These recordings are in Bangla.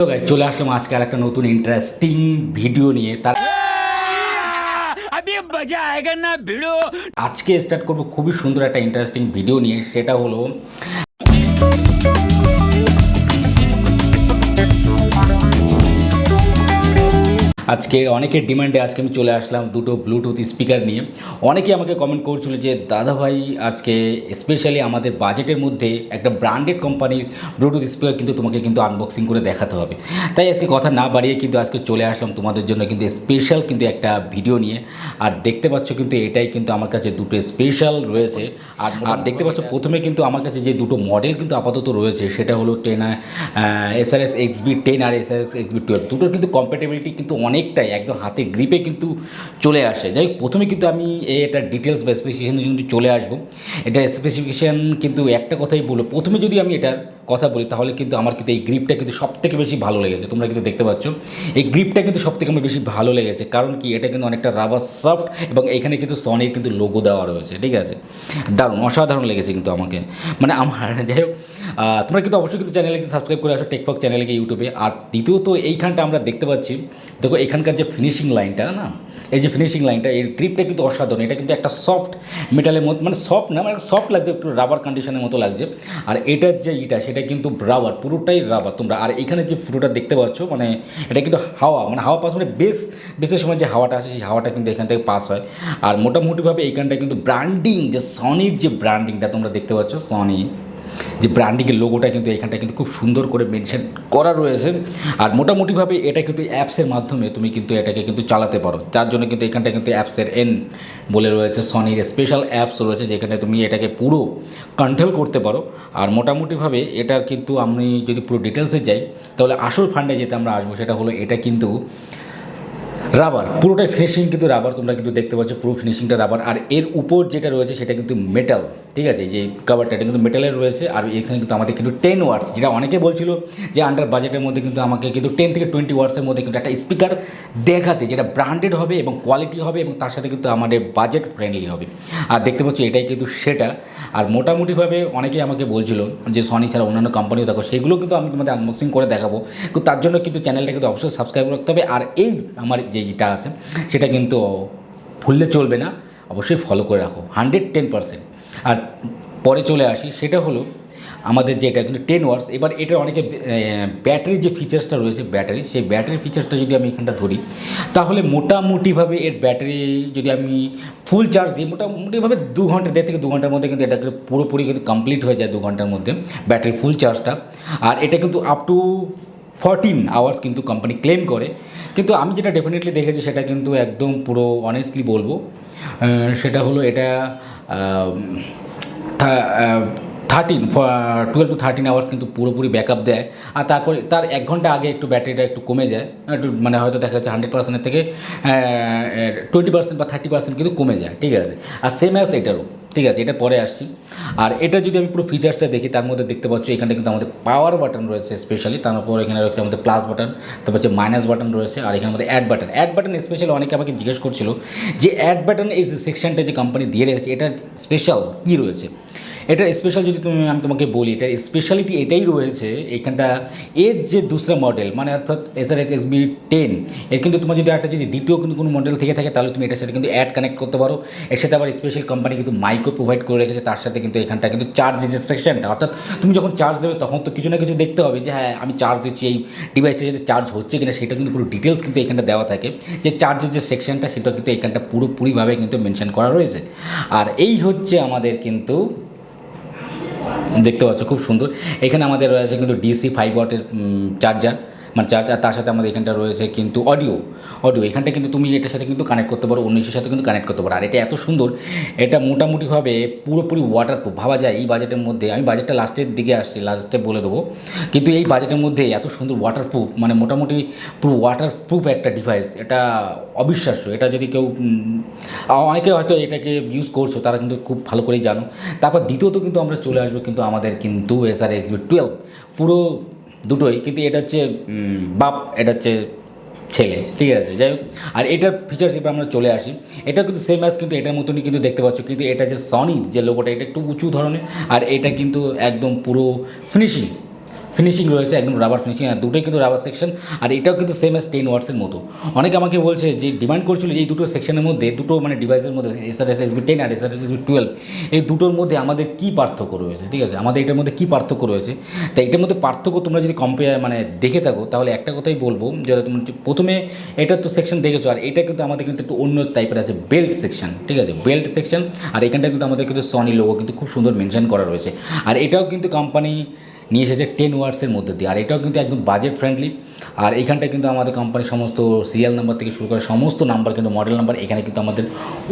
তো গাইস চলে আসলাম আজকে আর একটা নতুন ইন্টারেস্টিং ভিডিও নিয়ে। তার আজকে স্টার্ট করবো খুবই সুন্দর একটা ইন্টারেস্টিং ভিডিও নিয়ে। সেটা হলো আজকে অনেকের ডিমান্ডে আজকে আমি চলে আসলাম দুটো ব্লুটুথ স্পিকার নিয়ে। অনেকেই আমাকে কমেন্ট করছিল যে দাদা ভাই আজকে স্পেশালি আমাদের বাজেটের মধ্যে একটা ব্র্যান্ডেড কোম্পানির ব্লুটুথ স্পিকার কিন্তু তোমাকে কিন্তু আনবক্সিং করে দেখাতে হবে। তাই আজকে কথা না বাড়িয়ে কিন্তু আজকে চলে আসলাম তোমাদের জন্য কিন্তু স্পেশাল কিন্তু একটা ভিডিও নিয়ে। আর দেখতে পাচ্ছ কিন্তু এটাই কিন্তু আমার কাছে দুটো স্পেশাল রয়েছে। আর দেখতে পাচ্ছ প্রথমে কিন্তু আমার কাছে যে দুটো মডেল কিন্তু আপাতত রয়েছে সেটা হলো SRS XB10 আর SRS XB12। দুটোর কিন্তু কম্প্যাটেবিলিটি কিন্তু অনেকটাই একদম হাতে গ্রিপে কিন্তু চলে আসে। যাই হোক প্রথমে কিন্তু আমি এটার ডিটেলস বা স্পেসিফিকেশান কিন্তু চলে আসবো। এটা স্পেসিফিকেশান কিন্তু একটা কথাই বলবো, প্রথমে যদি আমি এটার কথা বলি তাহলে কিন্তু আমার কিন্তু এই গ্রিপটা কিন্তু সবথেকে বেশি ভালো লেগেছে। তোমরা কিন্তু দেখতে পাচ্ছ এই গ্রিপটা কিন্তু সবথেকে আমার বেশি ভালো লেগেছে, কারণ কি এটা কিন্তু অনেকটা রাবার সফট এবং এখানে কিন্তু সনির কিন্তু লোগো দেওয়া রয়েছে। ঠিক আছে, দারুণ অসাধারণ লেগেছে কিন্তু আমাকে, মানে আমার। যাই হোক তোমরা কিন্তু অবশ্যই কিন্তু চ্যানেলে সাবস্ক্রাইব করে আসো টেকফক চ্যানেলকে ইউটিউবে। আর দ্বিতীয়ত এইখানটা আমরা দেখতে পাচ্ছি, দেখো এখানকার যে ফিনিশিং লাইনটা না, এই যে ফিনিশিং লাইনটা এর গ্রিপটা কিন্তু অসাধারণ। এটা কিন্তু একটা সফট মেটালের মতো, মানে সফট না, মানে সফট লাগছে, একটু রাবার কন্ডিশনের মতো লাগছে। আর এটার যে সেটা কিন্তু রাবার, পুরোটাই রাবার তোমরা। আর এখানে যে ফুটোটা দেখতে পাচ্ছ, মানে এটা কিন্তু হাওয়া, মানে হাওয়া পাস, মানে বেসের সময় যে হাওয়াটা আসে সেই হাওয়াটা কিন্তু এখান থেকে পাস হয়। আর মোটামুটিভাবে এইখানটা কিন্তু ব্র্যান্ডিং, যে সনির যে ব্র্যান্ডিংটা তোমরা দেখতে পাচ্ছ, সনি যে ব্র্যান্ডিংয়ের লোগোটা কিন্তু এখানটা কিন্তু খুব সুন্দর করে মেনশন করা রয়েছে। আর মোটামুটিভাবে এটা কিন্তু অ্যাপসের মাধ্যমে তুমি কিন্তু এটাকে কিন্তু চালাতে পারো, যার জন্য কিন্তু এখানটা কিন্তু অ্যাপসের বলে রয়েছে, সনির স্পেশাল অ্যাপস রয়েছে যেখানে তুমি এটাকে পুরো কন্ট্রোল করতে পারো। আর মোটামুটিভাবে এটার কিন্তু আমি যদি পুরো ডিটেলসে যাই তাহলে আসল ফান্ডে যেতে আমরা আসবো, সেটা হলো এটা কিন্তু রাবার, পুরোটাই ফিনিশিং কিন্তু রাবার। তোমরা কিন্তু দেখতে পাচ্ছ পুরো ফিনিশিংটা রাবার। আর এর উপর যেটা রয়েছে সেটা কিন্তু মেটাল। ঠিক আছে, যে কাভারটা এটা কিন্তু মেটালের রয়েছে। আর এখানে কিন্তু আমাদের কিন্তু 10 ওয়াটস, যেটা অনেকে বলছিল যে আন্ডার বাজেটের মধ্যে কিন্তু আমাকে কিন্তু 10 থেকে 20 ওয়াটসের মধ্যে কিন্তু একটা স্পিকার দেখাতে, যেটা ব্র্যান্ডেড হবে এবং কোয়ালিটি হবে এবং তার সাথে কিন্তু আমাদের বাজেট ফ্রেন্ডলি হবে। আর দেখতে পাচ্ছি এটাই কিন্তু সেটা। আর মোটামুটিভাবে অনেকেই আমাকে বলছিল যে সনি ছাড়া অন্যান্য কোম্পানিও দেখো, সেগুলো কিন্তু আমি তোমাদের আনবক্সিং করে দেখাবো। কিন্তু তার জন্য কিন্তু চ্যানেলটা কিন্তু অবশ্যই সাবস্ক্রাইব রাখতে হবে। আর এই আমার যেটা আছে সেটা কিন্তু ভুললে চলবে না, অবশ্যই ফলো করে রাখো 110%। আর পরে চলে আসি, সেটা হলো আমাদের যেটা কিন্তু 10 ওয়াটস। এবার এটা অনেকে ব্যাটারির যে ফিচার্সটা রয়েছে, সেই ব্যাটারির ফিচার্সটা যদি আমি এখানটা ধরি তাহলে মোটামুটিভাবে এর ব্যাটারি যদি আমি ফুল চার্জ দিই, মোটামুটিভাবে 1.5 থেকে 2 ঘন্টার মধ্যে কিন্তু এটা পুরোপুরি কিন্তু কমপ্লিট হয়ে যায়, 2 ঘন্টার মধ্যে ব্যাটারি ফুল চার্জটা। আর এটা কিন্তু আপ টু 14 আওয়ার্স কিন্তু কোম্পানি ক্লেম করে। কিন্তু আমি যেটা ডেফিনেটলি দেখেছি সেটা কিন্তু একদম পুরো অনেস্টলি বলবো, সেটা হলো এটা 12 to 13 আওয়ার্স কিন্তু পুরোপুরি ব্যাকআপ দেয়। আর তারপর তার 1 ঘন্টা আগে একটু ব্যাটারিটা একটু কমে যায়, একটু মানে হয়তো দেখা যাচ্ছে 100%-এর থেকে 20% বা 30% কিন্তু কমে যায়। ঠিক আছে, আর সেম অ্যাজ এটারও। ঠিক আছে, এটা পরে আসছি। আর এটা যদি আমি পুরো ফিচার্সটা দেখি তার মধ্যে দেখতে পাচ্ছি এখানটা কিন্তু আমাদের পাওয়ার বাটন রয়েছে স্পেশালি, তারপর এখানে রয়েছে আমাদের প্লাস বাটন, তারপর হচ্ছে মাইনাস বাটন রয়েছে। আর এখানে আমাদের অ্যাড বাটন স্পেশালি অনেকে আমাকে জিজ্ঞেস করছিল যে অ্যাড বাটন এই সেকশনটা যে কোম্পানি দিয়ে রেখেছে এটা স্পেশাল কী রয়েছে। এটা স্পেশাল যদি আমি তোমাকে বলি, এটার স্পেশালিটি এটাই রয়েছে এখানটা, এর যে দুসরা মডেল মানে অর্থাৎ SRS XB10, এর কিন্তু তোমার যদি একটা যদি দ্বিতীয় কিন্তু কোনো মডেল থেকে থাকে তাহলে তুমি এটার সাথে কিন্তু অ্যাড কানেক্ট করতে পারো। এর সাথে আবার স্পেশাল কোম্পানি কিন্তু মাইক্রো প্রোভাইড করে রেখেছে, তার সাথে কিন্তু এখানটা কিন্তু চার্জের যে সেকশনটা, অর্থাৎ তুমি যখন চার্জ দেবে তখন তো কিছু না কিছু দেখতে হবে যে হ্যাঁ আমি চার্জ দিচ্ছি, এই ডিভাইসটা যাতে চার্জ হচ্ছে কিনা সেটা কিন্তু পুরো ডিটেলস কিন্তু এখানটা দেওয়া থাকে। যে চার্জের যে সেকশনটা সেটা কিন্তু এখানটা পুরোপুরিভাবে কিন্তু মেনশন করা রয়েছে। আর এই হচ্ছে আমাদের কিন্তু দেখতে পাচ্ছ খুব সুন্দর। এখানে আমাদের রয়েছে কিন্তু DC 5 ওয়াটের চার্জার, মানে চার্জার। তার সাথে আমাদের এখানটা রয়েছে কিন্তু অডিও এখানটা কিন্তু তুমি এটার সাথে কিন্তু কানেক্ট করতে পারো, 19-এর সাথে কিন্তু কানেক্ট করতে পারো। আর এটা এত সুন্দর, এটা মোটামুটিভাবে পুরোপুরি ওয়াটারপ্রুফ ভাবা যায় এই বাজেটের মধ্যে। আমি বাজেটটা লাস্টের দিকে আসছি, লাস্টে বলে দেবো, কিন্তু এই বাজেটের মধ্যে এত সুন্দর ওয়াটারপ্রুফ, মানে মোটামুটি পুরো ওয়াটারপ্রুফ একটা ডিভাইস, এটা অবিশ্বাস্য। এটা যদি কেউ অনেকে হয়তো এটাকে ইউজ করছো তারা কিন্তু খুব ভালো করেই জানো। তারপর দ্বিতীয়ত কিন্তু আমরা চলে আসবো কিন্তু আমাদের কিন্তু SRS XB12 পুরো দুটোই কিন্তু, এটা হচ্ছে বাপ, এটা হচ্ছে ছেলে। ঠিক আছে, যাই হোক। আর এটার ফিচার্স এবার আমরা চলে আসি, এটা কিন্তু সেম অ্যাজ কিন্তু এটার মতনই কিন্তু দেখতে পাচ্ছ, কিন্তু এটা যে সনির যে লোগোটা এটা একটু উঁচু ধরনের, আর এটা কিন্তু একদম পুরো ফিনিশিং ফিনিশিং রয়েছে, একদম রাবার ফিনিশিং, আর দুটোই কিন্তু রাবার সেকশন। আর এটাও কিন্তু সেম অ্যাজ 10 ওয়াটসের মতো। অনেকে আমাকে বলছে যে ডিমান্ড করছিল এই দুটো সেকশনের মধ্যে, দুটো মানে ডিভাইসের মধ্যে এসআরএস SB10 আর এসআরএস SB12, এই দুটোর মধ্যে আমাদের কী পার্থক্য রয়েছে, ঠিক আছে, আমাদের এটার মধ্যে কী পার্থক্য রয়েছে। তাই এটার মধ্যে পার্থক্য তোমরা যদি কম্পেয়ার মানে দেখে থাকো, তাহলে একটা কথাই বলবো যে তুমি প্রথমে এটা তো সেকশন দেখেছো, আর এটা কিন্তু আমাদের কিন্তু একটু অন্য টাইপের আছে, বেল্ট সেকশন, ঠিক আছে, বেল্ট সেকশন। আর এখানটা কিন্তু আমাদের কিন্তু সনি লোগো কিন্তু খুব সুন্দর মেনশন করা রয়েছে। আর এটাও কিন্তু কোম্পানি নিয়ে এসেছে 10 ওয়াটসের মধ্যে দিয়ে, আর এটাও কিন্তু একদম বাজেট ফ্রেন্ডলি। আর এইখানটা কিন্তু আমাদের কোম্পানির সমস্ত সিরিয়াল নাম্বার থেকে শুরু করে সমস্ত নাম্বার কিন্তু মডেল নাম্বার এখানে কিন্তু আমাদের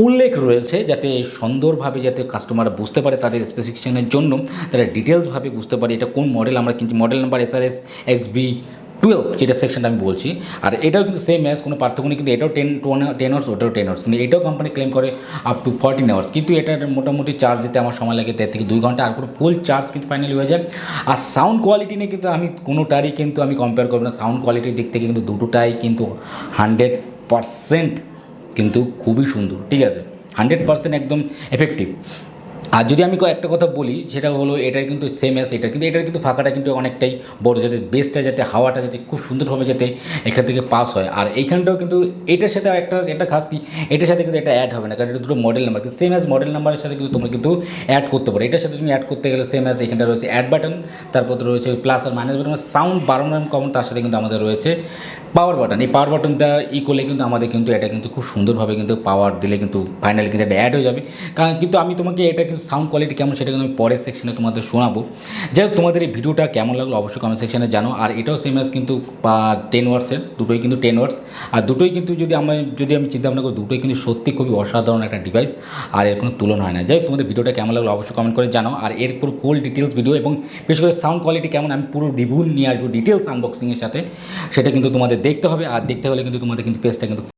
উল্লেখ রয়েছে, যাতে সুন্দরভাবে যাতে কাস্টমাররা বুঝতে পারে তাদের স্পেসিফিকেশনের জন্য, তারা ডিটেলসভাবে বুঝতে পারে এটা কোন মডেল আমরা কিনছি। মডেল নাম্বার SRS XB12 যেটা সেকশনটা আমি বলছি। আর এটাও কিন্তু সেম অ্যাজ, কোনো পার্থক্য নেই, কিন্তু এটাও 10 আওয়ার্স, ওটাও 10 আওয়ার্স, কিন্তু এটাও কোম্পানি ক্লেম করে আপ টু 14 আওয়ার্স। কিন্তু এটার মোটামুটি চার্জ দিতে আমার সময় লাগে 1.5 থেকে 2 ঘন্টা, আর পুরো ফুল চার্জ কিন্তু ফাইনালি হয়ে যায়। আর সাউন্ড কোয়ালিটি নিয়ে কিন্তু আমি কোনোটারই কিন্তু আমি কম্পেয়ার করবো না। সাউন্ড কোয়ালিটির দিক থেকে কিন্তু দুটোটাই কিন্তু 100% কিন্তু খুবই সুন্দর, ঠিক আছে, 100% একদম এফেক্টিভ। আর যদি আমি একটা কথা বলি, সেটা হলো এটার কিন্তু সেম অ্যাজ এটা, কিন্তু এটার কিন্তু ফাঁকাটা কিন্তু অনেকটাই বড়, যাতে বেসটা যাতে হাওয়াটা যাতে খুব সুন্দরভাবে যাতে এখান থেকে পাস হয়। আর এইখানটাও কিন্তু এটার সাথে একটা খাস কি, এটার সাথে কিন্তু এটা অ্যাড হবে না, কারণ এটা দুটো মডেল নাম্বার, কিন্তু সেম অ্যাজ মডেল নাম্বারের সাথে কিন্তু তোমরা কিন্তু অ্যাড করতে পারো। এটার সাথে তুমি অ্যাড করতে গেলে সেম অ্যাজ এখানটা রয়েছে অ্যাড বাটন, তারপর রয়েছে প্লাস আর মাইনাস বাটন, সাউন্ড বাড়ানোর কমন, তার সাথে কিন্তু আমাদের রয়েছে পাওয়ার বাটন। এই পাওয়ার বাটনটা করলে কিন্তু আমাদের কিন্তু এটা কিন্তু খুব সুন্দরভাবে কিন্তু পাওয়ার দিলে কিন্তু ফাইনালি কিন্তু এটা অ্যাড হয়ে যাবে। কারণ কিন্তু আমি তোমাকে এটা কিন্তু সাউন্ড কোয়ালিটি কেমন সেটা কিন্তু আমি পরের সেকশনে তোমাদের শোনাবো। যাই হোক, তোমাদের এই ভিডিওটা কেমন লাগলো অবশ্যই কমেন্ট সেকশনে জানো। আর এটাও সেম অ্যাজ কিন্তু 10 ওয়াটসের, দুটোই কিন্তু 10 ওয়াটস। আর দুটোই কিন্তু যদি আমি চিন্তা ভাবনা করি, দুটোই কিন্তু সত্যি খুবই অসাধারণ একটা ডিভাইস, আর এর কোনো তুলনা হয় না। যাই হোক, তোমাদের ভিডিওটা কেমন লাগলো অবশ্যই কমেন্ট করে জানাও। আর এর পুরো ফুল ডিটেলস ভিডিও এবং বিশেষ করে সাউন্ড কোয়ালিটি কেমন আমি পুরো রিভিউ নিয়ে আসবো ডিটেলস আনবক্সিংয়ের সাথে, সেটা কিন্তু তোমাদের দেখতে হবে। আর দেখতে হলে কিন্তু তোমাদের কিন্তু পেজটা কিন্তু